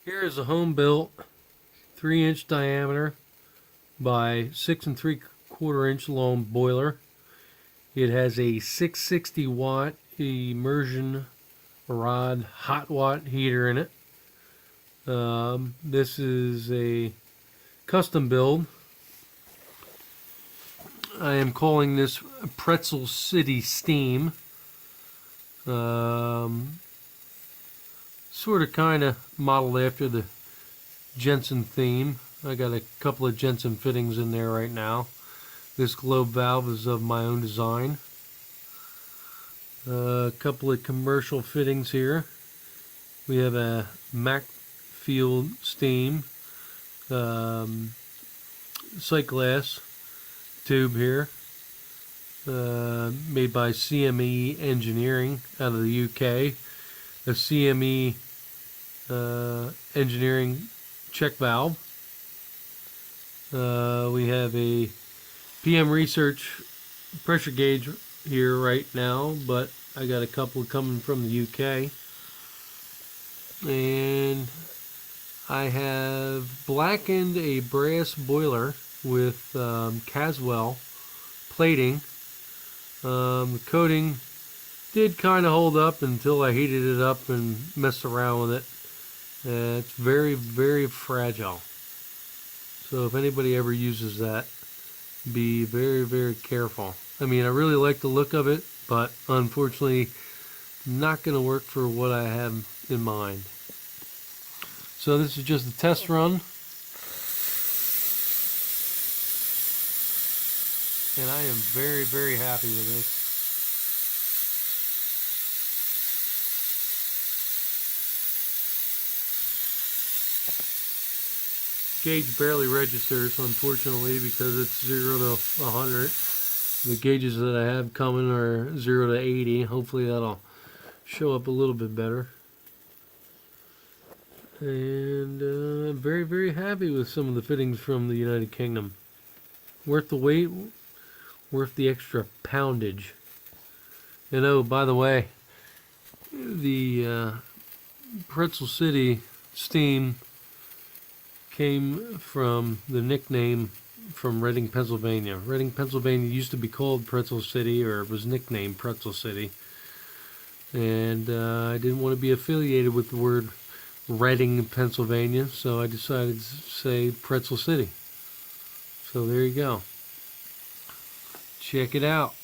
Here is a home-built 3-inch diameter by 6 3/4 inch long boiler. It has a 660 watt immersion rod hot watt heater in it. This is a custom build. I am calling this Pretzel City Steam. Sort of kind of modeled after the Jensen theme. I got a couple of Jensen fittings in there right now. This globe valve is of my own design. A couple of commercial fittings here. We have a Mac Field Steam sight glass tube here, made by CME Engineering out of the UK. A CME Engineering check valve. We have a PM Research pressure gauge here right now, but I got a couple coming from the UK. And I have blackened a brass boiler with Caswell plating. The coating did kind of hold up until I heated it up and messed around with it. It's very, very fragile. So if anybody ever uses that, be very, very careful. I mean, I really like the look of it, but unfortunately not going to work for what I have in mind. So this is just a test run, and I am very, very happy with this. Gauge barely registers, unfortunately, because it's 0 to 100. The gauges that I have coming are 0 to 80. Hopefully that'll show up a little bit better. And I'm very, very happy with some of the fittings from the United Kingdom. Worth the wait, worth the extra poundage. And oh, by the way, the Pretzel City Steam came from the nickname from Reading, Pennsylvania. Reading, Pennsylvania used to be called Pretzel City, or it was nicknamed Pretzel City. And I didn't want to be affiliated with the word Reading, Pennsylvania, so I decided to say Pretzel City. So there you go. Check it out.